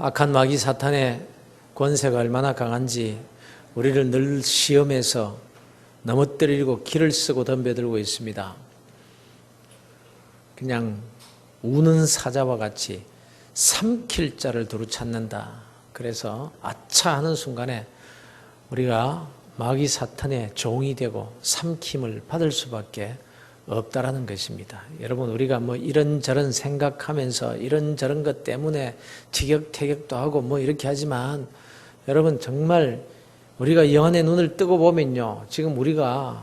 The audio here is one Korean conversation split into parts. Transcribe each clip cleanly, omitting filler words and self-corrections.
악한 마귀 사탄의 권세가 얼마나 강한지 우리를 늘 시험해서 넘어뜨리고 길을 쓰고 덤벼들고 있습니다. 그냥 우는 사자와 같이 삼킬 자를 두루 찾는다. 그래서 아차 하는 순간에 우리가 마귀 사탄의 종이 되고 삼킴을 받을 수밖에 없다라는 것입니다. 여러분, 우리가 이런저런 생각하면서 이런저런 것 때문에 티격태격도 하고 이렇게 하지만 여러분, 정말 우리가 영안의 눈을 뜨고 보면요, 지금 우리가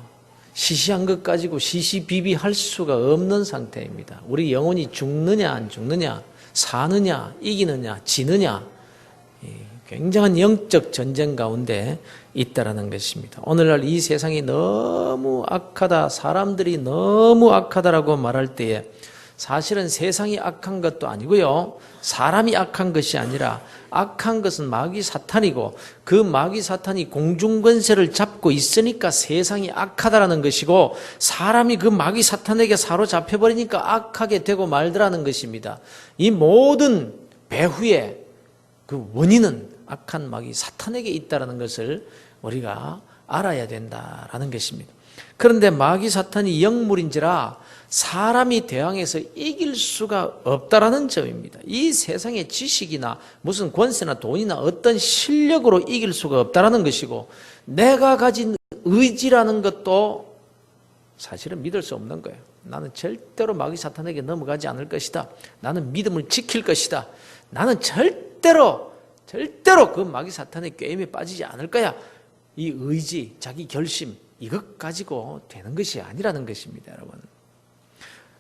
시시한 것 가지고 시시비비할 수가 없는 상태입니다. 우리 영혼이 죽느냐 안 죽느냐, 사느냐 이기느냐 지느냐, 굉장한 영적 전쟁 가운데 있다라는 것입니다. 오늘날 이 세상이 너무 악하다, 사람들이 너무 악하다라고 말할 때에 사실은 세상이 악한 것도 아니고요, 사람이 악한 것이 아니라 악한 것은 마귀 사탄이고 그 마귀 사탄이 공중권세를 잡고 있으니까 세상이 악하다라는 것이고, 사람이 그 마귀 사탄에게 사로잡혀버리니까 악하게 되고 말더라는 것입니다. 이 모든 배후의 그 원인은 악한 마귀 사탄에게 있다는 것을 우리가 알아야 된다라는 것입니다. 그런데 마귀 사탄이 영물인지라 사람이 대항해서 이길 수가 없다라는 점입니다. 이 세상의 지식이나 무슨 권세나 돈이나 어떤 실력으로 이길 수가 없다라는 것이고, 내가 가진 의지라는 것도 사실은 믿을 수 없는 거예요. 나는 절대로 마귀 사탄에게 넘어가지 않을 것이다. 나는 믿음을 지킬 것이다. 나는 절대로 그 마귀 사탄의 꾀임에 빠지지 않을 거야. 이 의지, 자기 결심, 이것 가지고 되는 것이 아니라는 것입니다, 여러분.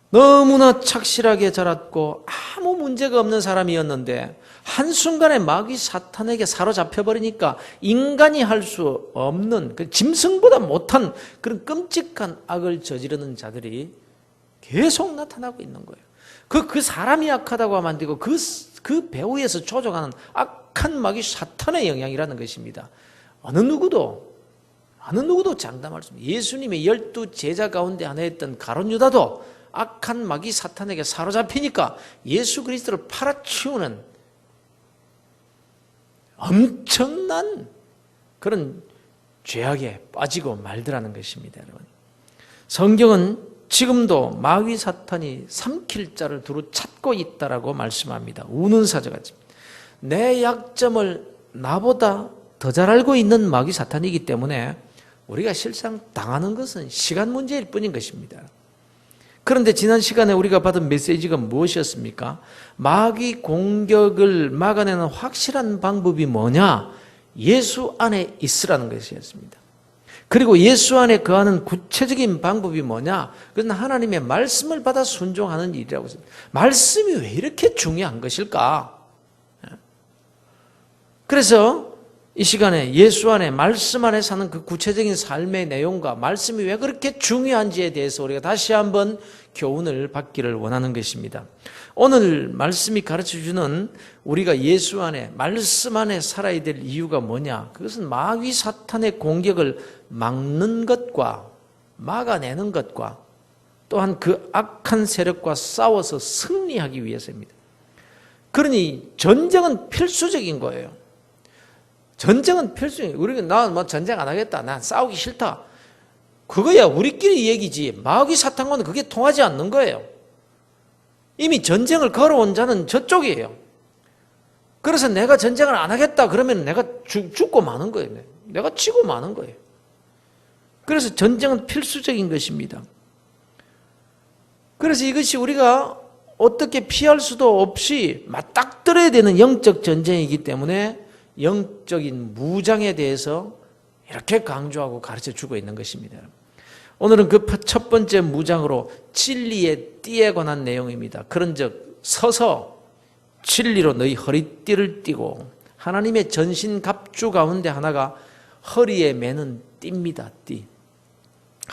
너무나 착실하게 자랐고 아무 문제가 없는 사람이었는데 한순간에 마귀 사탄에게 사로잡혀버리니까 인간이 할 수 없는, 짐승보다 못한 그런 끔찍한 악을 저지르는 자들이 계속 나타나고 있는 거예요. 그 사람이 악하다고 하면 안 되고 그 배후에서 조종하는 악한 마귀 사탄의 영향이라는 것입니다. 어느 누구도 장담할 수 없습니다. 예수님의 12 제자 가운데 하나였던 가룟 유다도 악한 마귀 사탄에게 사로잡히니까 예수 그리스도를 팔아치우는 엄청난 그런 죄악에 빠지고 말더라는 것입니다, 여러분. 성경은 지금도 마귀 사탄이 삼킬 자를 두루 찾고 있다라고 말씀합니다. 우는 사자같이 내 약점을 나보다 더 잘 알고 있는 마귀 사탄이기 때문에 우리가 실상 당하는 것은 시간 문제일 뿐인 것입니다. 그런데 지난 시간에 우리가 받은 메시지가 무엇이었습니까? 마귀 공격을 막아내는 확실한 방법이 뭐냐? 예수 안에 있으라는 것이었습니다. 그리고 예수 안에 거하는 구체적인 방법이 뭐냐? 그것은 하나님의 말씀을 받아 순종하는 일이라고 했습니다. 말씀이 왜 이렇게 중요한 것일까? 그래서 이 시간에 예수 안에, 말씀 안에 사는 그 구체적인 삶의 내용과 말씀이 왜 그렇게 중요한지에 대해서 우리가 다시 한번 교훈을 받기를 원하는 것입니다. 오늘 말씀이 가르쳐주는 우리가 예수 안에, 말씀 안에 살아야 될 이유가 뭐냐? 그것은 마귀 사탄의 공격을 막는 것과 막아내는 것과 또한 그 악한 세력과 싸워서 승리하기 위해서입니다. 그러니 전쟁은 필수적인 거예요. 전쟁은 필수적이에요. 우리가 나 전쟁 안 하겠다, 난 싸우기 싫다, 그거야 우리끼리 얘기지 마귀 사탄과는 그게 통하지 않는 거예요. 이미 전쟁을 걸어온 자는 저쪽이에요. 그래서 내가 전쟁을 안 하겠다 그러면 내가 죽고 마는 거예요. 내가 치고 마는 거예요. 그래서 전쟁은 필수적인 것입니다. 그래서 이것이 우리가 어떻게 피할 수도 없이 맞닥뜨려야 되는 영적 전쟁이기 때문에 영적인 무장에 대해서 이렇게 강조하고 가르쳐주고 있는 것입니다. 오늘은 그 첫 번째 무장으로 진리의 띠에 관한 내용입니다. 그런즉 서서 진리로 너희 허리띠를 띠고, 하나님의 전신 갑주 가운데 하나가 허리에 매는 띠입니다. 띠.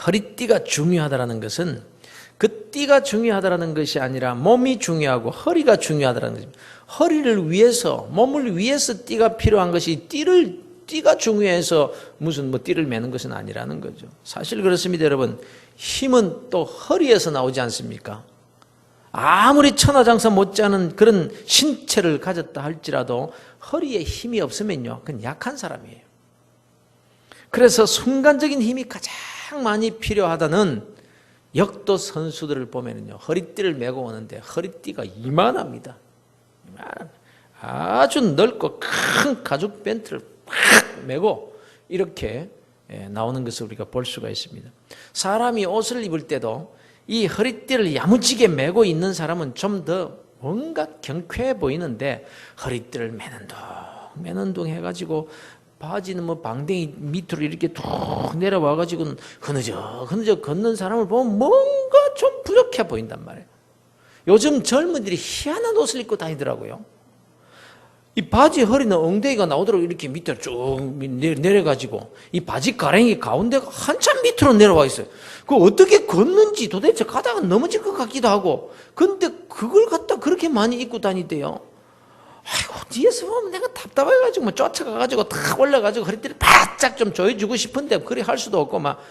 허리띠가 중요하다는 것은 그 띠가 중요하다는 것이 아니라 몸이 중요하고 허리가 중요하다는 것입니다. 허리를 위해서, 몸을 위해서 띠가 필요한 것이 띠가 중요해서 무슨 띠를 매는 것은 아니라는 거죠. 사실 그렇습니다, 여러분. 힘은 또 허리에서 나오지 않습니까? 아무리 천하장사 못지않은 그런 신체를 가졌다 할지라도 허리에 힘이 없으면요, 그건 약한 사람이에요. 그래서 순간적인 힘이 가장 많이 필요하다는 역도 선수들을 보면요, 허리띠를 메고 오는데 허리띠가 이만합니다. 아주 넓고 큰 가죽 밴트를 팍 메고 이렇게 나오는 것을 우리가 볼 수가 있습니다. 사람이 옷을 입을 때도 이 허리띠를 야무지게 메고 있는 사람은 좀 더 뭔가 경쾌해 보이는데, 허리띠를 매는 둥 해가지고 바지는 뭐 방댕이 밑으로 이렇게 툭 내려와가지고는 흐느적 걷는 사람을 보면 뭔가 좀 부족해 보인단 말이에요. 요즘 젊은이들이 희한한 옷을 입고 다니더라고요. 이 바지 허리는 엉덩이가 나오도록 이렇게 밑으로 쭉 내려가지고 이 바지 가랭이 가운데가 한참 밑으로 내려와 있어요. 그 어떻게 걷는지 도대체 가다가 넘어질 것 같기도 하고, 근데 그걸 갖다 그렇게 많이 입고 다니대요. 아이고, 뒤에서 보면 내가 답답해가지고 뭐 쫓아가가지고 탁 올라가지고 허리띠를 바짝 좀 조여주고 싶은데 그리 할 수도 없고, 막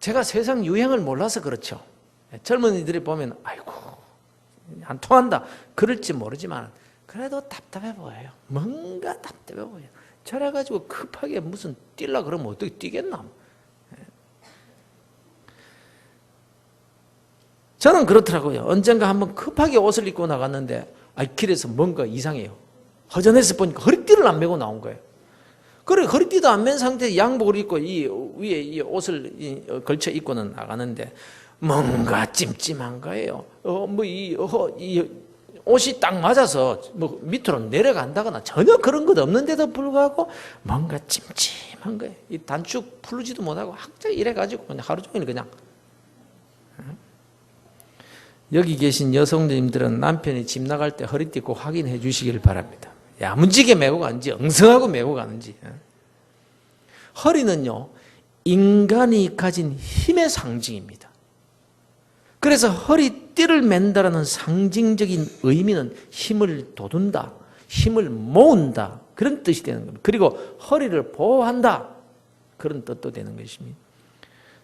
제가 세상 유행을 몰라서 그렇죠. 젊은이들이 보면 아이고 안 통한다 그럴지 모르지만 그래도 답답해 보여요. 뭔가 답답해 보여요. 저래가지고 급하게 무슨 뛰려 그러면 어떻게 뛰겠나. 저는 그렇더라고요. 언젠가 한번 급하게 옷을 입고 나갔는데 길에서 뭔가 이상해요. 허전해서 보니까 허리띠를 안 메고 나온 거예요. 그래, 허리띠도 안 맨 상태에 양복을 입고 이 위에 이 옷을 걸쳐 입고는 나가는데 뭔가 찜찜한 거예요. 이 옷이 딱 맞아서 뭐 밑으로 내려간다거나 전혀 그런 것 없는데도 불구하고 뭔가 찜찜한 거예요. 이 단축 풀지도 못하고 학자 이래가지고 그냥 하루 종일 그냥. 여기 계신 여성님들은 남편이 집 나갈 때 허리띠 꼭 확인해 주시길 바랍니다. 야무지게 메고 가는지 엉성하고 메고 가는지. 허리는요, 인간이 가진 힘의 상징입니다. 그래서 허리띠를 맨다라는 상징적인 의미는 힘을 돋운다, 힘을 모은다, 그런 뜻이 되는 겁니다. 그리고 허리를 보호한다, 그런 뜻도 되는 것입니다.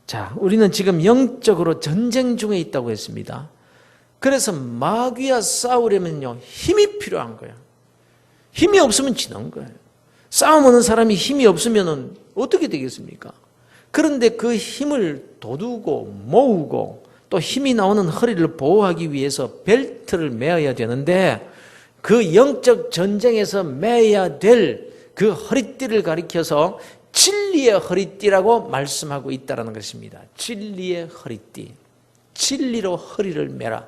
자, 우리는 지금 영적으로 전쟁 중에 있다고 했습니다. 그래서 마귀와 싸우려면요, 힘이 필요한 거예요. 힘이 없으면 지는 거예요. 싸움하는 사람이 힘이 없으면 어떻게 되겠습니까? 그런데 그 힘을 돋우고 모으고 또 힘이 나오는 허리를 보호하기 위해서 벨트를 매어야 되는데, 그 영적 전쟁에서 매야 될 그 허리띠를 가리켜서 진리의 허리띠라고 말씀하고 있다는 것입니다. 진리의 허리띠. 진리로 허리를 매라.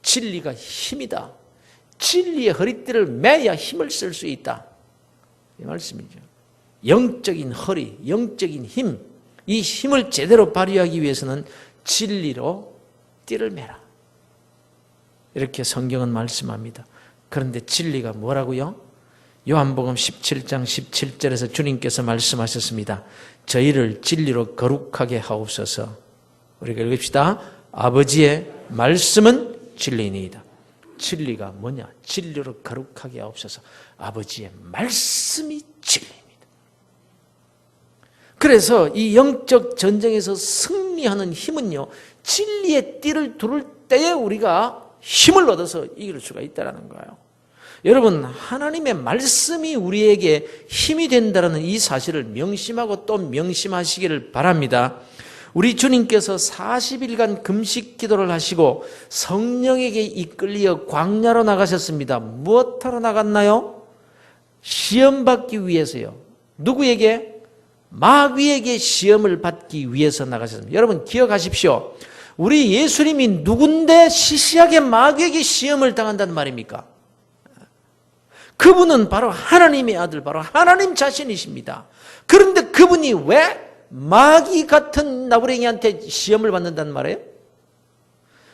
진리가 힘이다. 진리의 허리띠를 매야 힘을 쓸 수 있다. 이 말씀이죠. 영적인 허리, 영적인 힘, 이 힘을 제대로 발휘하기 위해서는 진리로 띠를 매라. 이렇게 성경은 말씀합니다. 그런데 진리가 뭐라고요? 요한복음 17장 17절에서 주님께서 말씀하셨습니다. 저희를 진리로 거룩하게 하옵소서. 우리가 읽읍시다. 아버지의 말씀은 진리니이다. 진리가 뭐냐? 진리로 거룩하게 하옵소서. 아버지의 말씀이 진리입니다. 그래서 이 영적 전쟁에서 승리하는 힘은요, 진리의 띠를 두를 때에 우리가 힘을 얻어서 이길 수가 있다는 거예요. 여러분, 하나님의 말씀이 우리에게 힘이 된다는 이 사실을 명심하고 또 명심하시기를 바랍니다. 우리 주님께서 40일간 금식 기도를 하시고 성령에게 이끌려 광야로 나가셨습니다. 무엇하러 나갔나요? 시험 받기 위해서요. 누구에게? 마귀에게 시험을 받기 위해서 나가셨습니다. 여러분 기억하십시오. 우리 예수님이 누군데 시시하게 마귀에게 시험을 당한다는 말입니까? 그분은 바로 하나님의 아들, 바로 하나님 자신이십니다. 그런데 그분이 왜 마귀 같은 나부랭이한테 시험을 받는다는 말이에요?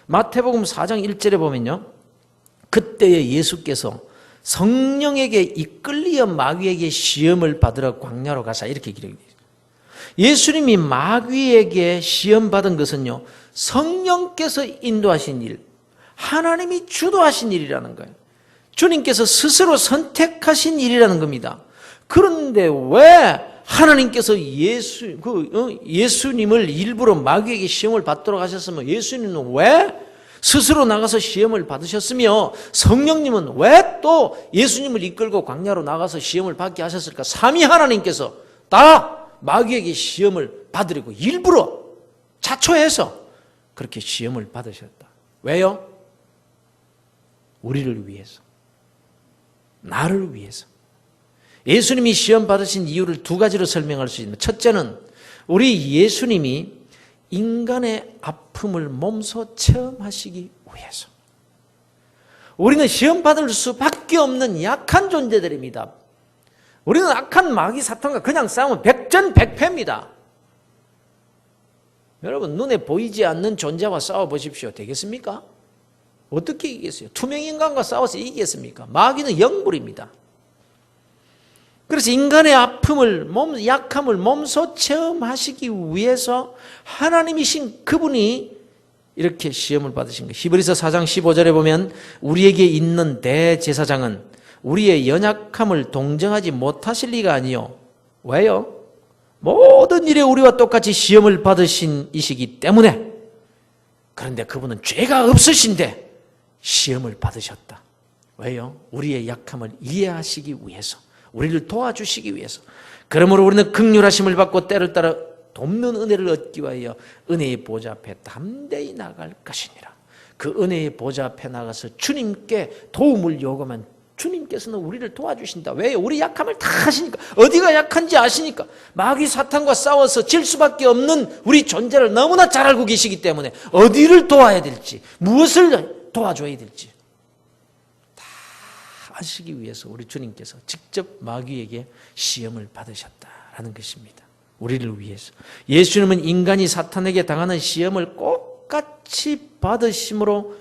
마태복음 4장 1절에 보면요, 그때에 예수께서 성령에게 이끌리어 마귀에게 시험을 받으러 광야로 가사, 이렇게 기록이 되어 있어요. 예수님이 마귀에게 시험 받은 것은요, 성령께서 인도하신 일, 하나님이 주도하신 일이라는 거예요. 주님께서 스스로 선택하신 일이라는 겁니다. 그런데 왜 하나님께서 예수님을 일부러 마귀에게 시험을 받도록 하셨으면 예수님은 왜 스스로 나가서 시험을 받으셨으며 성령님은 왜 또 예수님을 이끌고 광야로 나가서 시험을 받게 하셨을까? 삼위 하나님께서 다 마귀에게 시험을 받으려고 일부러 자초해서 그렇게 시험을 받으셨다. 왜요? 우리를 위해서, 나를 위해서. 예수님이 시험 받으신 이유를 두 가지로 설명할 수 있습니다. 첫째는 우리 예수님이 인간의 아픔을 몸소 체험하시기 위해서. 우리는 시험 받을 수밖에 없는 약한 존재들입니다. 우리는 악한 마귀 사탄과 그냥 싸우면 백전백패입니다. 여러분, 눈에 보이지 않는 존재와 싸워보십시오. 되겠습니까? 어떻게 이기겠어요? 투명인간과 싸워서 이기겠습니까? 마귀는 영불입니다. 그래서 인간의 아픔을, 약함을 몸소 체험하시기 위해서 하나님이신 그분이 이렇게 시험을 받으신 거예요. 히브리서 4장 15절에 보면 우리에게 있는 대제사장은 우리의 연약함을 동정하지 못하실 리가 아니요. 왜요? 모든 일에 우리와 똑같이 시험을 받으신 이시기 때문에. 그런데 그분은 죄가 없으신데 시험을 받으셨다. 왜요? 우리의 약함을 이해하시기 위해서, 우리를 도와주시기 위해서. 그러므로 우리는 긍휼하심을 받고 때를 따라 돕는 은혜를 얻기 위하여 은혜의 보좌 앞에 담대히 나갈 것이니라. 그 은혜의 보좌 앞에 나가서 주님께 도움을 요구하면 주님께서는 우리를 도와주신다. 왜요? 우리 약함을 다 아시니까. 어디가 약한지 아시니까. 마귀 사탄과 싸워서 질 수밖에 없는 우리 존재를 너무나 잘 알고 계시기 때문에 어디를 도와야 될지, 무엇을 도와줘야 될지 다 아시기 위해서 우리 주님께서 직접 마귀에게 시험을 받으셨다라는 것입니다. 우리를 위해서. 예수님은 인간이 사탄에게 당하는 시험을 똑같이 받으심으로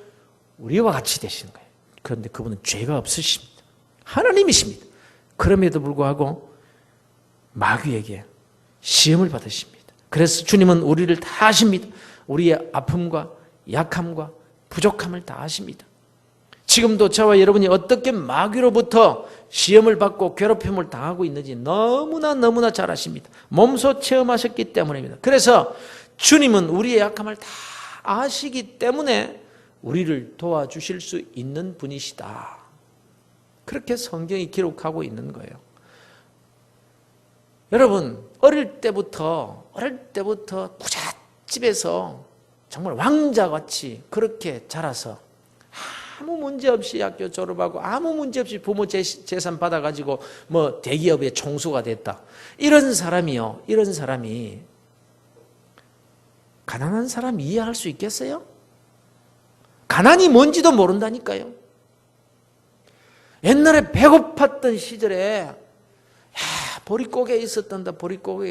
우리와 같이 되시는 거예요. 그런데 그분은 죄가 없으십니다. 하나님이십니다. 그럼에도 불구하고 마귀에게 시험을 받으십니다. 그래서 주님은 우리를 다 아십니다. 우리의 아픔과 약함과 부족함을 다 아십니다. 지금도 저와 여러분이 어떻게 마귀로부터 시험을 받고 괴롭힘을 당하고 있는지 너무나 잘 아십니다. 몸소 체험하셨기 때문입니다. 그래서 주님은 우리의 약함을 다 아시기 때문에 우리를 도와주실 수 있는 분이시다. 그렇게 성경이 기록하고 있는 거예요. 여러분, 어릴 때부터 부잣집에서 정말 왕자같이 그렇게 자라서 아무 문제 없이 학교 졸업하고 아무 문제 없이 부모 재산 받아가지고 뭐 대기업의 총수가 됐다. 이런 사람이 가난한 사람 이해할 수 있겠어요? 가난이 뭔지도 모른다니까요. 옛날에 배고팠던 시절에 보릿고개에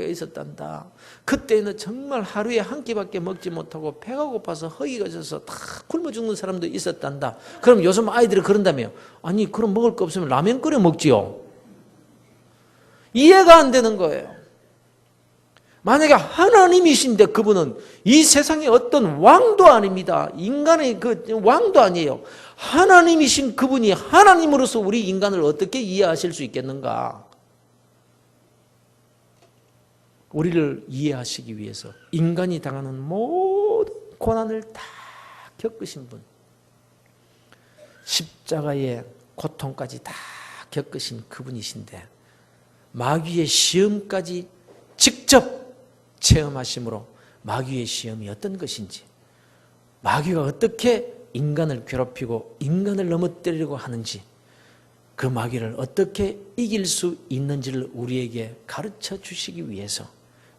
있었단다. 그때는 정말 하루에 한 끼밖에 먹지 못하고 배가 고파서 허기가 져서 다 굶어 죽는 사람도 있었단다. 그럼 요즘 아이들이 그런다며. 아니, 그럼 먹을 거 없으면 라면 끓여 먹지요. 이해가 안 되는 거예요. 만약에 하나님이신데 그분은 이 세상의 어떤 왕도 아닙니다. 인간의 그 왕도 아니에요. 하나님이신 그분이 하나님으로서 우리 인간을 어떻게 이해하실 수 있겠는가? 우리를 이해하시기 위해서 인간이 당하는 모든 고난을 다 겪으신 분, 십자가의 고통까지 다 겪으신 그분이신데 마귀의 시험까지 직접 체험하심으로 마귀의 시험이 어떤 것인지, 마귀가 어떻게 인간을 괴롭히고 인간을 넘어뜨리려고 하는지, 그 마귀를 어떻게 이길 수 있는지를 우리에게 가르쳐 주시기 위해서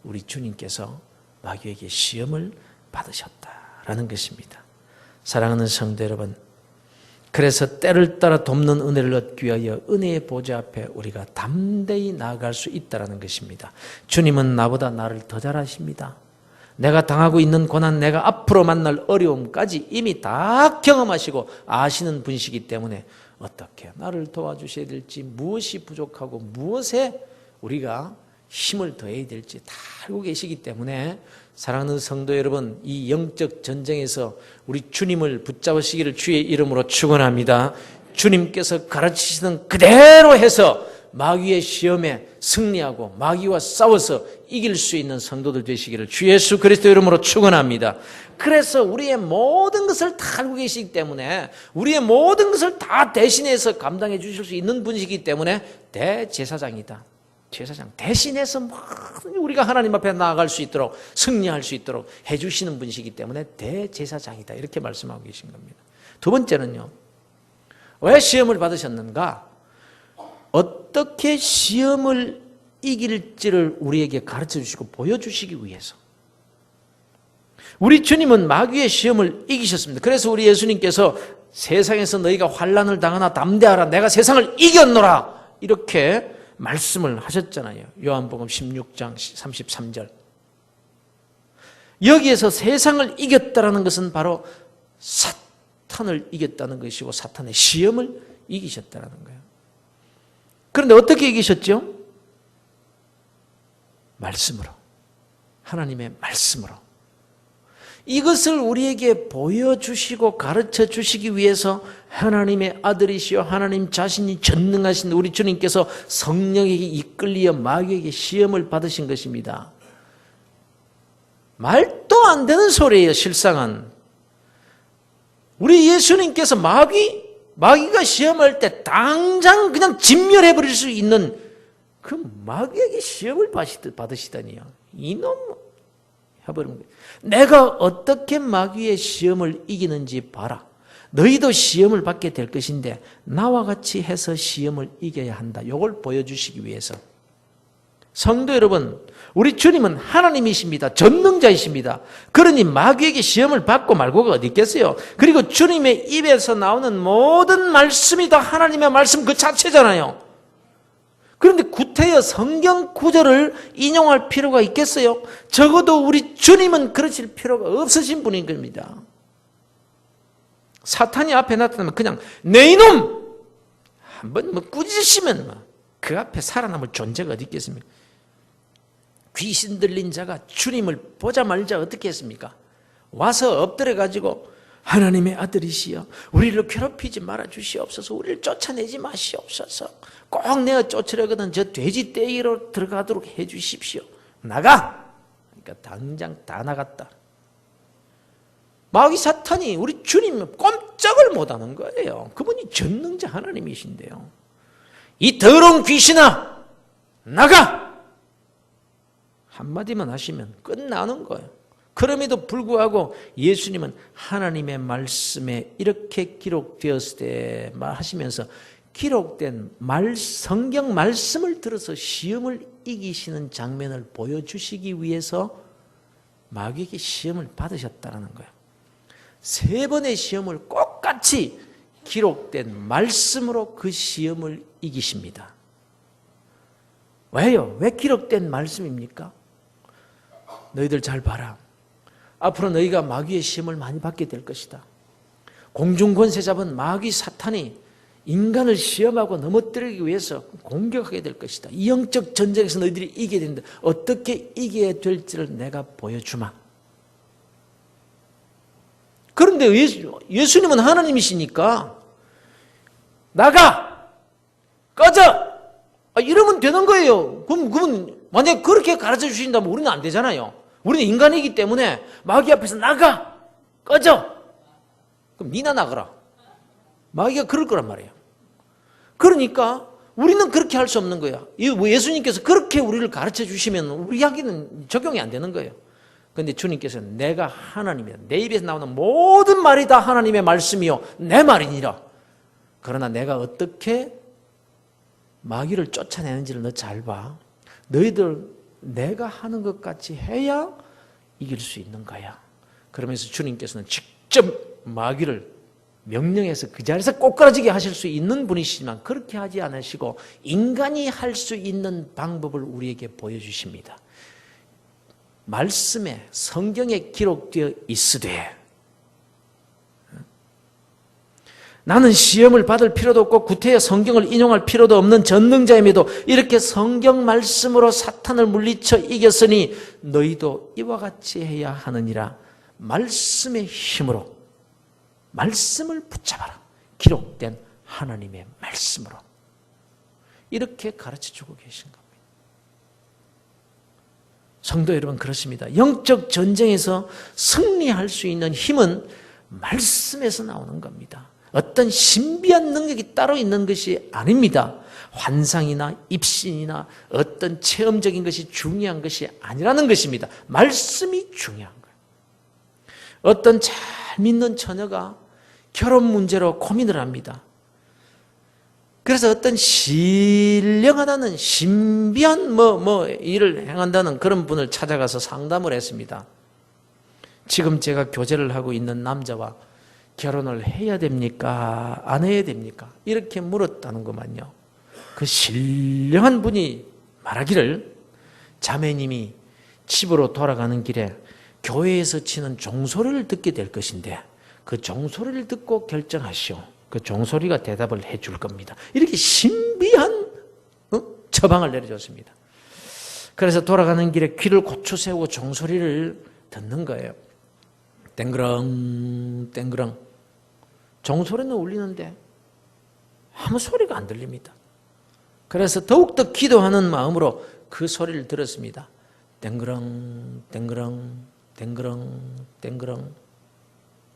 우리 주님께서 마귀에게 시험을 받으셨다라는 것입니다. 사랑하는 성도 여러분, 그래서 때를 따라 돕는 은혜를 얻기 위하여 은혜의 보좌 앞에 우리가 담대히 나아갈 수 있다는 것입니다. 주님은 나보다 나를 더 잘 아십니다. 내가 당하고 있는 고난, 내가 앞으로 만날 어려움까지 이미 다 경험하시고 아시는 분이시기 때문에 어떻게 나를 도와주셔야 될지, 무엇이 부족하고 무엇에 우리가 힘을 더해야 될지 다 알고 계시기 때문에 사랑하는 성도 여러분, 이 영적 전쟁에서 우리 주님을 붙잡으시기를 주의 이름으로 축원합니다. 주님께서 가르치시는 그대로 해서 마귀의 시험에 승리하고 마귀와 싸워서 이길 수 있는 성도들 되시기를 주 예수 그리스도 이름으로 축원합니다. 그래서 우리의 모든 것을 다 알고 계시기 때문에 우리의 모든 것을 다 대신해서 감당해 주실 수 있는 분이시기 때문에 대제사장이다. 제사장 대신해서 우리가 하나님 앞에 나아갈 수 있도록 승리할 수 있도록 해주시는 분이시기 때문에 대제사장이다. 이렇게 말씀하고 계신 겁니다. 두 번째는요. 왜 시험을 받으셨는가? 어떻게 시험을 이길지를 우리에게 가르쳐 주시고 보여주시기 위해서. 우리 주님은 마귀의 시험을 이기셨습니다. 그래서 우리 예수님께서 세상에서 너희가 환난을 당하나 담대하라. 내가 세상을 이겼노라. 이렇게 말씀을 하셨잖아요. 요한복음 16장 33절. 여기에서 세상을 이겼다는 것은 바로 사탄을 이겼다는 것이고 사탄의 시험을 이기셨다는 거예요. 그런데 어떻게 이기셨죠? 말씀으로. 하나님의 말씀으로. 이것을 우리에게 보여주시고 가르쳐 주시기 위해서 하나님의 아들이시여 하나님 자신이 전능하신 우리 주님께서 성령에게 이끌리어 마귀에게 시험을 받으신 것입니다. 말도 안 되는 소리예요. 실상은. 우리 예수님께서 마귀가 시험할 때 당장 그냥 진멸해버릴 수 있는 그 마귀에게 시험을 받으시다니요. 이놈 해버리는 거예요. 내가 어떻게 마귀의 시험을 이기는지 봐라. 너희도 시험을 받게 될 것인데 나와 같이 해서 시험을 이겨야 한다. 이걸 보여주시기 위해서. 성도 여러분, 우리 주님은 하나님이십니다. 전능자이십니다. 그러니 마귀에게 시험을 받고 말고가 어디 있겠어요? 그리고 주님의 입에서 나오는 모든 말씀이 다 하나님의 말씀 그 자체잖아요. 그런데 구태여 성경 구절을 인용할 필요가 있겠어요? 적어도 우리 주님은 그러실 필요가 없으신 분인 겁니다. 사탄이 앞에 나타나면 그냥 내 이놈! 한번 꾸짖으시면 그 앞에 살아남을 존재가 어디 있겠습니까? 귀신 들린 자가 주님을 보자마자 어떻게 했습니까? 와서 엎드려가지고 하나님의 아들이시여 우리를 괴롭히지 말아 주시옵소서. 우리를 쫓아내지 마시옵소서. 꼭 내가 쫓으려거든 저 돼지 떼기로 들어가도록 해 주십시오. 나가! 그러니까 당장 다 나갔다. 마귀 사탄이 우리 주님 꼼짝을 못하는 거예요. 그분이 전능자 하나님이신데요. 이 더러운 귀신아 나가! 한마디만 하시면 끝나는 거예요. 그럼에도 불구하고 예수님은 하나님의 말씀에 이렇게 기록되었을 때 하시면서 기록된 성경 말씀을 들어서 시험을 이기시는 장면을 보여주시기 위해서 마귀에게 시험을 받으셨다는 거예요. 3번의 시험을 똑같이 기록된 말씀으로 그 시험을 이기십니다. 왜요? 왜 기록된 말씀입니까? 너희들 잘 봐라. 앞으로 너희가 마귀의 시험을 많이 받게 될 것이다. 공중권세 잡은 마귀 사탄이 인간을 시험하고 넘어뜨리기 위해서 공격하게 될 것이다. 이 영적 전쟁에서 너희들이 이겨야 된다. 어떻게 이겨야 될지를 내가 보여주마. 그런데 예수님은 하나님이시니까 나가! 꺼져! 이러면 되는 거예요. 그럼 만약에 그렇게 가르쳐 주신다면 우리는 안 되잖아요. 우리는 인간이기 때문에 마귀 앞에서 나가! 꺼져! 그럼 니나 나가라. 마귀가 그럴 거란 말이에요. 그러니까 우리는 그렇게 할 수 없는 거야. 예수님께서 그렇게 우리를 가르쳐 주시면 우리에게는 적용이 안 되는 거예요. 그런데 주님께서는 내가 하나님이다. 내 입에서 나오는 모든 말이 다 하나님의 말씀이요 내 말이니라. 그러나 내가 어떻게 마귀를 쫓아내는지를 너 잘 봐. 너희들 내가 하는 것 같이 해야 이길 수 있는 거야. 그러면서 주님께서는 직접 마귀를 명령해서 그 자리에서 꼬꾸라지게 하실 수 있는 분이시지만 그렇게 하지 않으시고 인간이 할 수 있는 방법을 우리에게 보여주십니다. 말씀에 성경에 기록되어 있으되 나는 시험을 받을 필요도 없고 구태여 성경을 인용할 필요도 없는 전능자임에도 이렇게 성경 말씀으로 사탄을 물리쳐 이겼으니 너희도 이와 같이 해야 하느니라. 말씀의 힘으로 말씀을 붙잡아라. 기록된 하나님의 말씀으로. 이렇게 가르쳐주고 계신 겁니다. 성도 여러분, 그렇습니다. 영적 전쟁에서 승리할 수 있는 힘은 말씀에서 나오는 겁니다. 어떤 신비한 능력이 따로 있는 것이 아닙니다. 환상이나 입신이나 어떤 체험적인 것이 중요한 것이 아니라는 것입니다. 말씀이 중요한 거예요. 어떤 잘 믿는 처녀가 결혼 문제로 고민을 합니다. 그래서 어떤 신령하다는 신비한 일을 행한다는 그런 분을 찾아가서 상담을 했습니다. 지금 제가 교제를 하고 있는 남자와 결혼을 해야 됩니까? 안 해야 됩니까? 이렇게 물었다는 것만요. 그 신령한 분이 말하기를 자매님이 집으로 돌아가는 길에 교회에서 치는 종소리를 듣게 될 것인데 그 종소리를 듣고 결정하시오. 그 종소리가 대답을 해줄 겁니다. 이렇게 신비한 처방을 내려줬습니다. 그래서 돌아가는 길에 귀를 고추 세우고 종소리를 듣는 거예요. 땡그렁 땡그렁. 종소리는 울리는데 아무 소리가 안 들립니다. 그래서 더욱더 기도하는 마음으로 그 소리를 들었습니다. 땡그렁 땡그렁 땡그렁 땡그렁.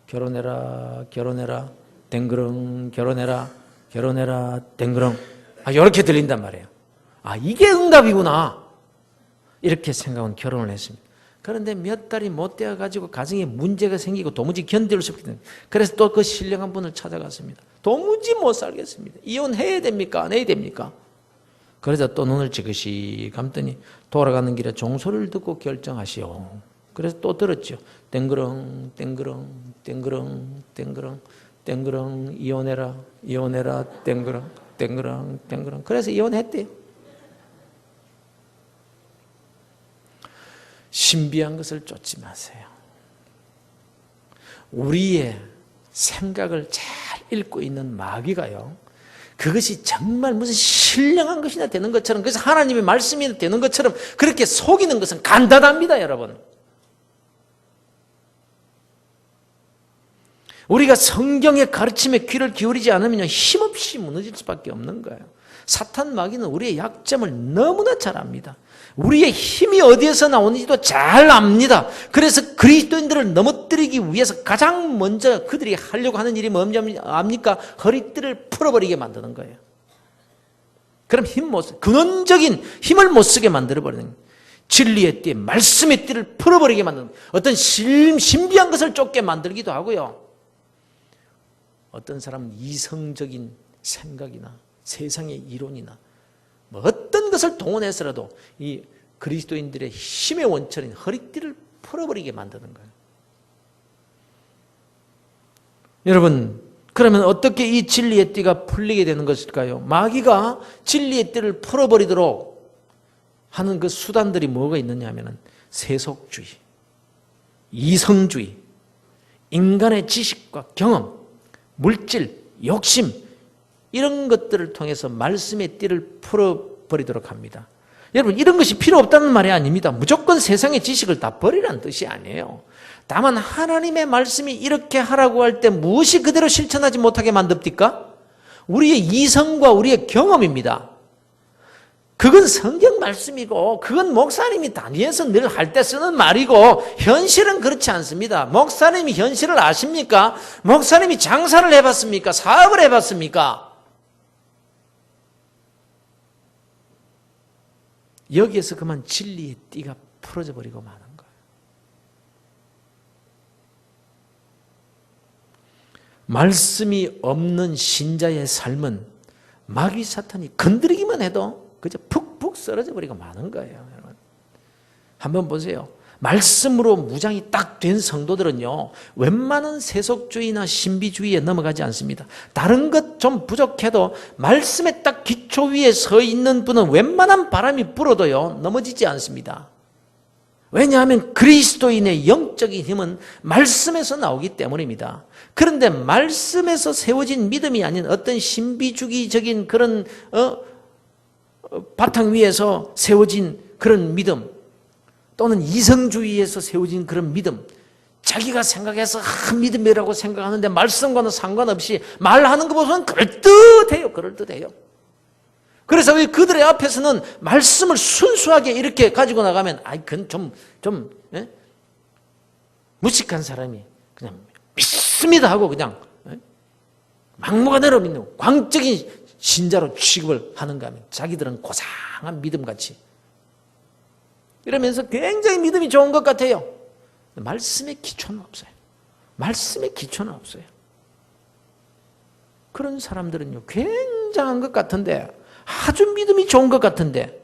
결혼해라 결혼해라 땡그렁 결혼해라 결혼해라 땡그렁. 이렇게 들린단 말이에요. 이게 응답이구나 이렇게 생각은 결혼을 했습니다. 그런데 몇 달이 못 되어가지고 가정에 문제가 생기고 도무지 견딜 수 없거든요. 그래서 또 그 신령한 분을 찾아갔습니다. 도무지 못 살겠습니다. 이혼해야 됩니까? 안 해야 됩니까? 그래서 또 눈을 지그시 감더니 돌아가는 길에 종소리를 듣고 결정하시오. 그래서 또 들었죠. 땡그렁 땡그렁 땡그렁 땡그렁 땡그렁 이혼해라 이혼해라 땡그렁 땡그렁 땡그렁. 그래서 이혼했대요. 신비한 것을 쫓지 마세요. 우리의 생각을 잘 읽고 있는 마귀가요, 그것이 정말 무슨 신령한 것이나 되는 것처럼, 그래서 하나님의 말씀이 되는 것처럼 그렇게 속이는 것은 간단합니다, 여러분. 우리가 성경의 가르침에 귀를 기울이지 않으면 힘없이 무너질 수밖에 없는 거예요. 사탄 마귀는 우리의 약점을 너무나 잘 압니다. 우리의 힘이 어디에서 나오는지도 잘 압니다. 그래서 그리스도인들을 넘어뜨리기 위해서 가장 먼저 그들이 하려고 하는 일이 뭔지 압니까? 허리띠를 풀어버리게 만드는 거예요. 그럼 근원적인 힘을 못 쓰게 만들어버리는 거예요. 진리의 띠, 말씀의 띠를 풀어버리게 만드는 거예요. 어떤 신비한 것을 쫓게 만들기도 하고요. 어떤 사람은 이성적인 생각이나 세상의 이론이나 어떤 것을 동원해서라도 이 그리스도인들의 힘의 원천인 허리띠를 풀어버리게 만드는 거예요. 여러분, 그러면 어떻게 이 진리의 띠가 풀리게 되는 것일까요? 마귀가 진리의 띠를 풀어버리도록 하는 그 수단들이 뭐가 있느냐 하면 세속주의, 이성주의, 인간의 지식과 경험, 물질, 욕심, 이런 것들을 통해서 말씀의 띠를 풀어버리도록 합니다. 여러분, 이런 것이 필요 없다는 말이 아닙니다. 무조건 세상의 지식을 다 버리라는 뜻이 아니에요. 다만 하나님의 말씀이 이렇게 하라고 할 때 무엇이 그대로 실천하지 못하게 만듭니까? 우리의 이성과 우리의 경험입니다. 그건 성경 말씀이고 그건 목사님이 단위에서 늘 할 때 쓰는 말이고 현실은 그렇지 않습니다. 목사님이 현실을 아십니까? 목사님이 장사를 해봤습니까? 사업을 해봤습니까? 여기에서 그만 진리의 띠가 풀어져 버리고 마는 거예요. 말씀이 없는 신자의 삶은 마귀 사탄이 건드리기만 해도 그저 푹푹 쓰러져 버리고 마는 거예요. 여러분, 한번 보세요. 말씀으로 무장이 딱 된 성도들은요, 웬만한 세속주의나 신비주의에 넘어가지 않습니다. 다른 것 좀 부족해도 말씀에 딱 기초 위에 서 있는 분은 웬만한 바람이 불어도요 넘어지지 않습니다. 왜냐하면 그리스도인의 영적인 힘은 말씀에서 나오기 때문입니다. 그런데 말씀에서 세워진 믿음이 아닌 어떤 신비주의적인 그런 바탕 위에서 세워진 그런 믿음, 또는 이성주의에서 세워진 그런 믿음, 자기가 생각해서 믿음이라고 생각하는데 말씀과는 상관없이 말하는 것보다는 그럴듯해요. 그래서 왜 그들의 앞에서는 말씀을 순수하게 이렇게 가지고 나가면 그건 좀 무식한 사람이 그냥 믿습니다 하고 그냥 막무가내로 믿는 광적인 신자로 취급을 하는가 하면 자기들은 고상한 믿음같이 이러면서 굉장히 믿음이 좋은 것 같아요. 말씀의 기초는 없어요. 말씀의 기초는 없어요. 그런 사람들은요, 굉장한 것 같은데, 아주 믿음이 좋은 것 같은데,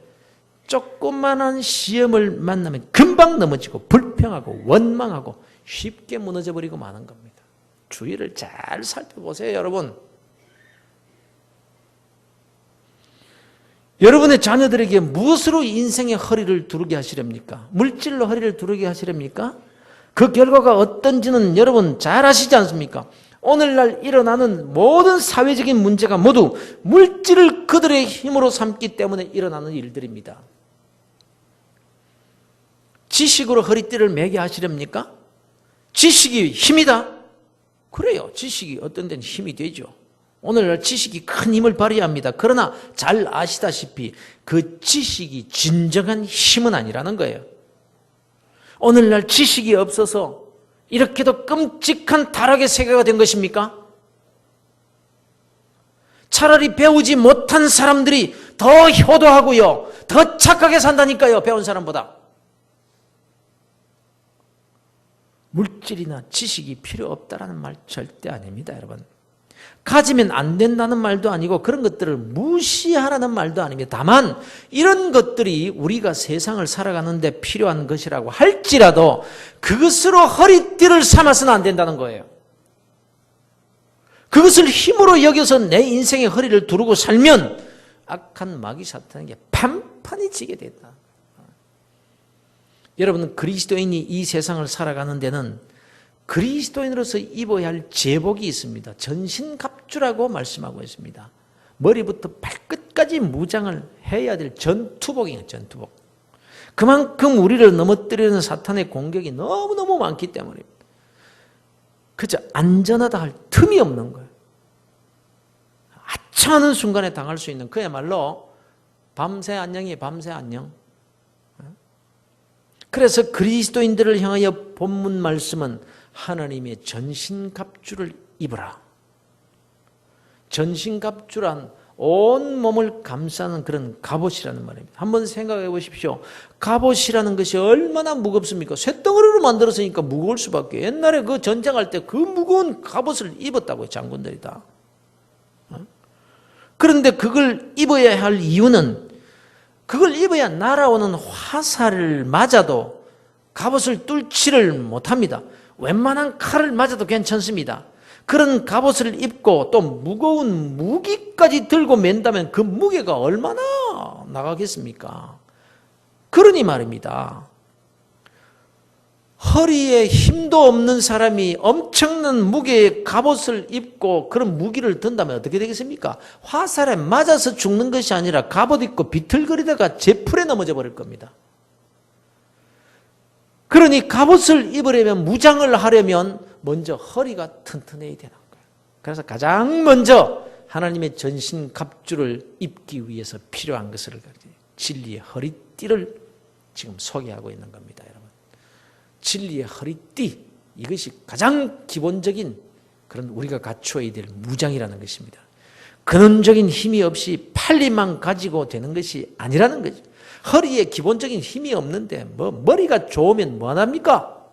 조그만한 시험을 만나면 금방 넘어지고 불평하고 원망하고 쉽게 무너져 버리고 마는 겁니다. 주의를 잘 살펴보세요, 여러분. 여러분의 자녀들에게 무엇으로 인생의 허리를 두르게 하시렵니까? 물질로 허리를 두르게 하시렵니까? 그 결과가 어떤지는 여러분 잘 아시지 않습니까? 오늘날 일어나는 모든 사회적인 문제가 모두 물질을 그들의 힘으로 삼기 때문에 일어나는 일들입니다. 지식으로 허리띠를 매게 하시렵니까? 지식이 힘이다? 그래요. 지식이 어떤 데는 힘이 되죠. 오늘날 지식이 큰 힘을 발휘합니다. 그러나 잘 아시다시피 그 지식이 진정한 힘은 아니라는 거예요. 오늘날 지식이 없어서 이렇게도 끔찍한 타락의 세계가 된 것입니까? 차라리 배우지 못한 사람들이 더 효도하고요, 더 착하게 산다니까요, 배운 사람보다. 물질이나 지식이 필요 없다라는 말 절대 아닙니다, 여러분. 가지면 안 된다는 말도 아니고 그런 것들을 무시하라는 말도 아닙니다. 다만 이런 것들이 우리가 세상을 살아가는데 필요한 것이라고 할지라도 그것으로 허리띠를 삼아서는 안 된다는 거예요. 그것을 힘으로 여겨서 내 인생의 허리를 두르고 살면 악한 마귀 사탄에게 판판이 지게 된다. 여러분은 그리스도인이 이 세상을 살아가는 데는 그리스도인으로서 입어야 할 제복이 있습니다. 전신갑주라고 말씀하고 있습니다. 머리부터 발끝까지 무장을 해야 될 전투복이에요. 전투복. 그만큼 우리를 넘어뜨리는 사탄의 공격이 너무너무 많기 때문입니다. 그저 안전하다 할 틈이 없는 거예요. 아차하는 순간에 당할 수 있는 그야말로 밤새 안녕이에요. 밤새 안녕. 그래서 그리스도인들을 향하여 본문 말씀은 하나님의 전신갑주를 입으라. 전신갑주란 온 몸을 감싸는 그런 갑옷이라는 말입니다. 한번 생각해 보십시오. 갑옷이라는 것이 얼마나 무겁습니까? 쇳덩어리로 만들었으니까 무거울 수밖에. 옛날에 그 전쟁할 때 그 무거운 갑옷을 입었다고요, 장군들이 다. 그런데 그걸 입어야 할 이유는 그걸 입어야 날아오는 화살을 맞아도 갑옷을 뚫지를 못합니다. 웬만한 칼을 맞아도 괜찮습니다. 그런 갑옷을 입고 또 무거운 무기까지 들고 맨다면 그 무게가 얼마나 나가겠습니까? 그러니 말입니다. 허리에 힘도 없는 사람이 엄청난 무게의 갑옷을 입고 그런 무기를 든다면 어떻게 되겠습니까? 화살에 맞아서 죽는 것이 아니라 갑옷 입고 비틀거리다가 제풀에 넘어져 버릴 겁니다. 그러니 갑옷을 입으려면, 무장을 하려면 먼저 허리가 튼튼해야 되는 거예요. 그래서 가장 먼저 하나님의 전신 갑주를 입기 위해서 필요한 것을 진리의 허리띠를 지금 소개하고 있는 겁니다, 여러분. 진리의 허리띠, 이것이 가장 기본적인 그런 우리가 갖추어야 될 무장이라는 것입니다. 근원적인 힘이 없이 팔리만 가지고 되는 것이 아니라는 거죠. 허리에 기본적인 힘이 없는데 머리가 좋으면 뭐합니까?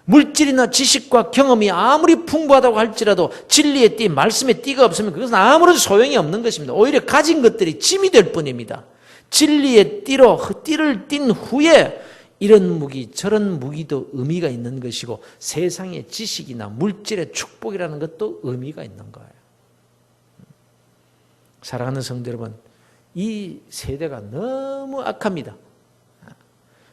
물질이나 지식과 경험이 아무리 풍부하다고 할지라도 진리의 띠, 말씀의 띠가 없으면 그것은 아무런 소용이 없는 것입니다. 오히려 가진 것들이 짐이 될 뿐입니다. 진리의 띠로 띠를 띈 후에 이런 무기 저런 무기도 의미가 있는 것이고 세상의 지식이나 물질의 축복이라는 것도 의미가 있는 거예요. 사랑하는 성도 여러분, 이 세대가 너무 악합니다.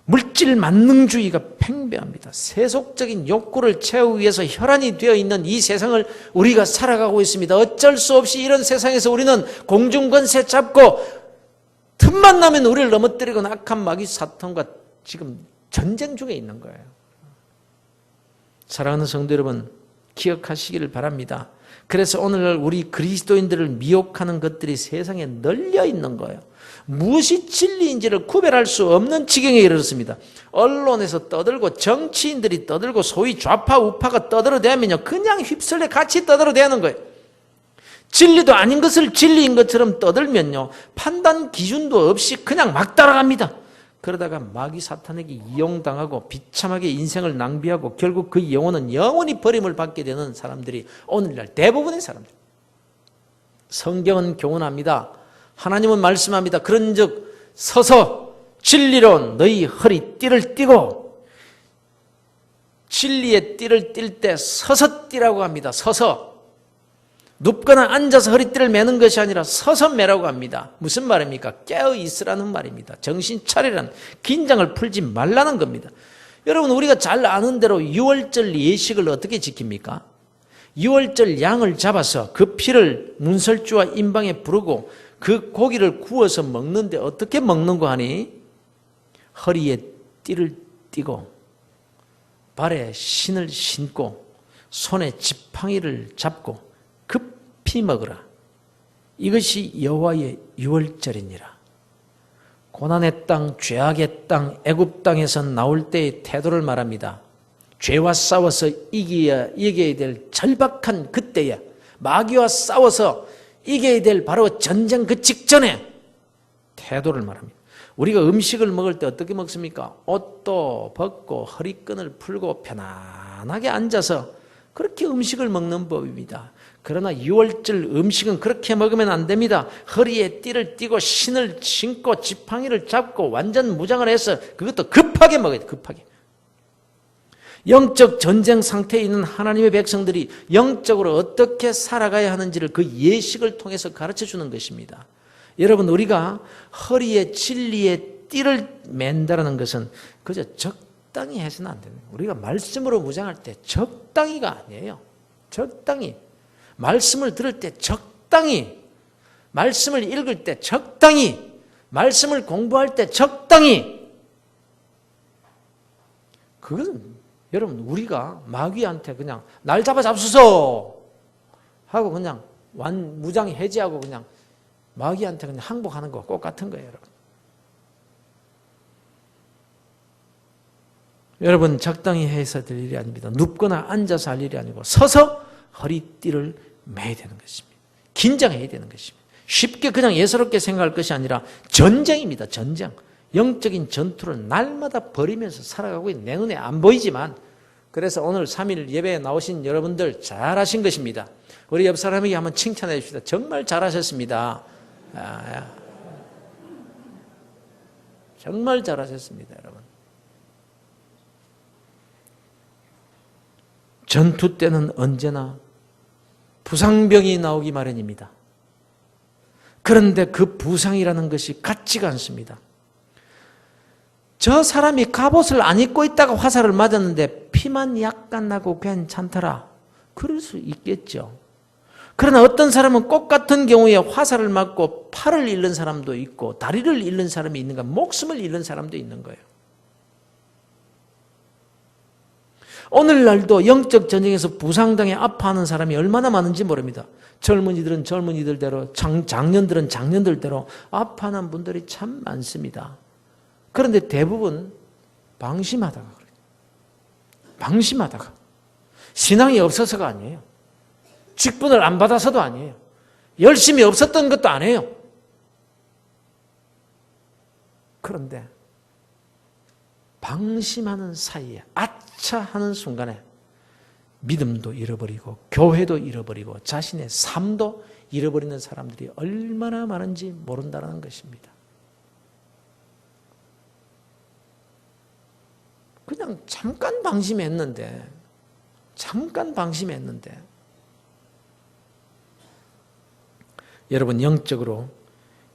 물질 만능주의가 팽배합니다. 세속적인 욕구를 채우기 위해서 혈안이 되어 있는 이 세상을 우리가 살아가고 있습니다. 어쩔 수 없이 이런 세상에서 우리는 공중권세 잡고 틈만 나면 우리를 넘어뜨리고 악한 마귀 사탄과 지금 전쟁 중에 있는 거예요. 사랑하는 성도 여러분, 기억하시기를 바랍니다. 그래서 오늘날 우리 그리스도인들을 미혹하는 것들이 세상에 널려 있는 거예요. 무엇이 진리인지를 구별할 수 없는 지경에 이르렀습니다. 언론에서 떠들고 정치인들이 떠들고 소위 좌파 우파가 떠들어대면요 그냥 휩쓸려 같이 떠들어대는 거예요. 진리도 아닌 것을 진리인 것처럼 떠들면요 판단 기준도 없이 그냥 막 따라갑니다. 그러다가 마귀 사탄에게 이용당하고 비참하게 인생을 낭비하고 결국 그 영혼은 영원히 버림을 받게 되는 사람들이 오늘날 대부분의 사람들. 성경은 교훈합니다. 하나님은 말씀합니다. 그런즉 서서 진리로 너희 허리띠를 띠고, 진리의 띠를 띨 때 서서 띠라고 합니다. 서서. 눕거나 앉아서 허리띠를 매는 것이 아니라 서서 매라고 합니다. 무슨 말입니까? 깨어 있으라는 말입니다. 정신 차리라는, 긴장을 풀지 말라는 겁니다. 여러분, 우리가 잘 아는 대로 유월절 예식을 어떻게 지킵니까? 유월절 양을 잡아서 그 피를 문설주와 임방에 부르고 그 고기를 구워서 먹는데 어떻게 먹는 거 하니? 허리에 띠를 띠고 발에 신을 신고 손에 지팡이를 잡고 급히 먹으라. 이것이 여호와의 유월절이니라. 고난의 땅, 죄악의 땅, 애굽 땅에서 나올 때의 태도를 말합니다. 죄와 싸워서 이겨야 될 절박한 그때야. 마귀와 싸워서 이겨야 될 바로 전쟁 그 직전에 태도를 말합니다. 우리가 음식을 먹을 때 어떻게 먹습니까? 옷도 벗고 허리끈을 풀고 편안하게 앉아서 그렇게 음식을 먹는 법입니다. 그러나 유월절 음식은 그렇게 먹으면 안 됩니다. 허리에 띠를 띠고 신을 신고 지팡이를 잡고 완전 무장을 해서 그것도 급하게 먹어야 돼. 급하게. 영적 전쟁 상태에 있는 하나님의 백성들이 영적으로 어떻게 살아가야 하는지를 그 예식을 통해서 가르쳐 주는 것입니다. 여러분, 우리가 허리에 진리의 띠를 맨다라는 것은 그저 적당히 해서는 안 됩니다. 우리가 말씀으로 무장할 때 적당히가 아니에요. 적당히. 말씀을 들을 때 적당히. 말씀을 읽을 때 적당히. 말씀을 공부할 때 적당히. 그것은 여러분, 우리가 마귀한테 그냥 날 잡아잡수소 하고 그냥 무장 해제하고 그냥 마귀한테 그냥 항복하는 거 똑같은 거예요, 여러분. 여러분, 적당히 해서 될 일이 아닙니다. 눕거나 앉아서 할 일이 아니고 서서 허리띠를 매야 되는 것입니다. 긴장해야 되는 것입니다. 쉽게 그냥 예사롭게 생각할 것이 아니라 전쟁입니다. 전쟁. 영적인 전투를 날마다 벌이면서 살아가고 있는, 내 눈에 안 보이지만, 그래서 오늘 3일 예배에 나오신 여러분들 잘하신 것입니다. 우리 옆 사람에게 한번 칭찬해 줍시다. 정말 잘하셨습니다. 정말 잘하셨습니다, 여러분. 전투 때는 언제나 부상병이 나오기 마련입니다. 그런데 그 부상이라는 것이 같지가 않습니다. 저 사람이 갑옷을 안 입고 있다가 화살을 맞았는데 피만 약간 나고 괜찮더라. 그럴 수 있겠죠. 그러나 어떤 사람은 꽃 같은 경우에 화살을 맞고 팔을 잃는 사람도 있고 다리를 잃는 사람이 있는가, 목숨을 잃는 사람도 있는 거예요. 오늘날도 영적 전쟁에서 부상당해 아파하는 사람이 얼마나 많은지 모릅니다. 젊은이들은 젊은이들대로, 장년들은 장년들대로 아파하는 분들이 참 많습니다. 그런데 대부분 방심하다가 그래요. 방심하다가. 신앙이 없어서가 아니에요. 직분을 안 받아서도 아니에요. 열심히 없었던 것도 아니에요. 그런데 방심하는 사이에, 아차 하는 순간에 믿음도 잃어버리고 교회도 잃어버리고 자신의 삶도 잃어버리는 사람들이 얼마나 많은지 모른다는 것입니다. 그냥 잠깐 방심했는데 여러분, 영적으로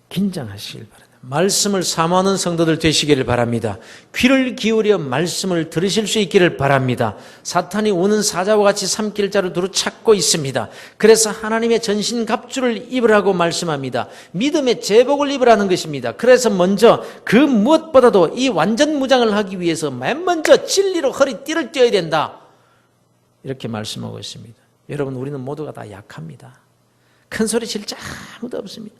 긴장하시길 바랍니다. 말씀을 사모하는 성도들 되시기를 바랍니다. 귀를 기울여 말씀을 들으실 수 있기를 바랍니다. 사탄이 우는 사자와 같이 삼킬 자를 두루 찾고 있습니다. 그래서 하나님의 전신갑주를 입으라고 말씀합니다. 믿음의 제복을 입으라는 것입니다. 그래서 먼저 그 무엇보다도 이 완전 무장을 하기 위해서 맨 먼저 진리로 허리띠를 떼어야 된다. 이렇게 말씀하고 있습니다. 여러분, 우리는 모두가 다 약합니다. 큰 소리 칠 자 아무도 없습니다.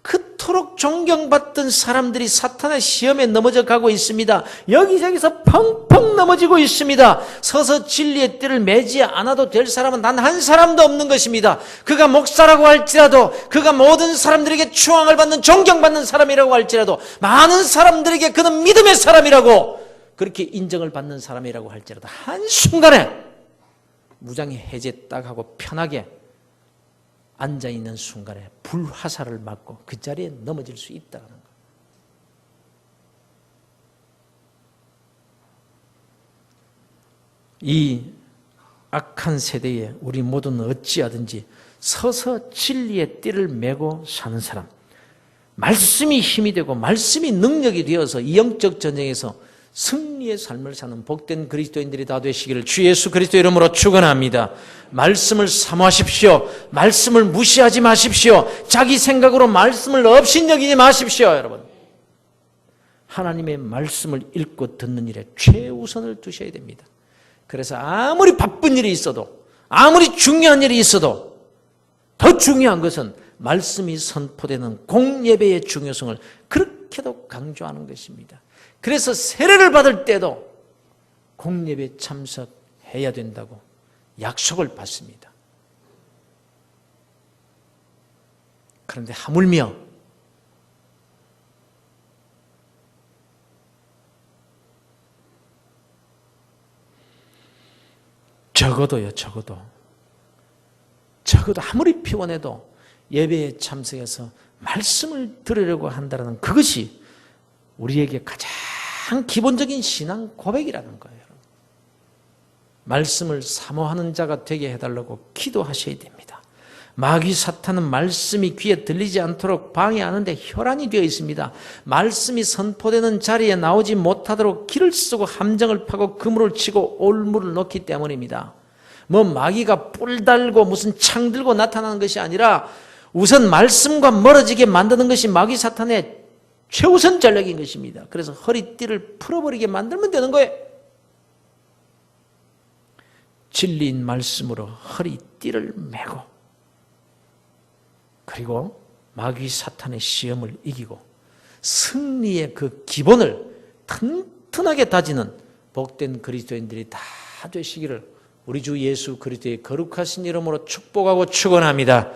그토록 존경받던 사람들이 사탄의 시험에 넘어져 가고 있습니다. 여기저기서 펑펑 넘어지고 있습니다. 서서 진리의 띠를 매지 않아도 될 사람은 단 한 사람도 없는 것입니다. 그가 목사라고 할지라도, 그가 모든 사람들에게 추앙을 받는, 존경받는 사람이라고 할지라도, 많은 사람들에게 그는 믿음의 사람이라고 그렇게 인정을 받는 사람이라고 할지라도 한순간에 무장이 해제 딱 하고 편하게 앉아있는 순간에 불화살을 맞고 그 자리에 넘어질 수 있다는 것. 이 악한 세대에 우리 모두는 어찌하든지 서서 진리의 띠를 메고 사는 사람, 말씀이 힘이 되고 말씀이 능력이 되어서 이 영적 전쟁에서 승리의 삶을 사는 복된 그리스도인들이 다 되시기를 주 예수 그리스도 이름으로 축원합니다. 말씀을 사모하십시오. 말씀을 무시하지 마십시오. 자기 생각으로 말씀을 업신여기지 마십시오. 여러분, 하나님의 말씀을 읽고 듣는 일에 최우선을 두셔야 됩니다. 그래서 아무리 바쁜 일이 있어도, 아무리 중요한 일이 있어도 더 중요한 것은 말씀이 선포되는 공예배의 중요성을 그렇게도 강조하는 것입니다. 그래서 세례를 받을 때도 공예배에 참석해야 된다고 약속을 받습니다. 그런데 하물며 적어도 아무리 피곤해도 예배에 참석해서 말씀을 들으려고 한다는 그것이 우리에게 가장 기본적인 신앙 고백이라는 거예요. 말씀을 사모하는 자가 되게 해달라고 기도하셔야 됩니다. 마귀 사탄은 말씀이 귀에 들리지 않도록 방해하는데 혈안이 되어 있습니다. 말씀이 선포되는 자리에 나오지 못하도록 길을 쓰고 함정을 파고 그물을 치고 올무를 놓기 때문입니다. 뭐 마귀가 뿔 달고 무슨 창 들고 나타나는 것이 아니라 우선 말씀과 멀어지게 만드는 것이 마귀 사탄의 최우선 전략인 것입니다. 그래서 허리띠를 풀어버리게 만들면 되는 거예요. 진리인 말씀으로 허리띠를 메고, 그리고 마귀 사탄의 시험을 이기고 승리의 그 기본을 튼튼하게 다지는 복된 그리스도인들이 다 되시기를 우리 주 예수 그리스도의 거룩하신 이름으로 축복하고 축원합니다.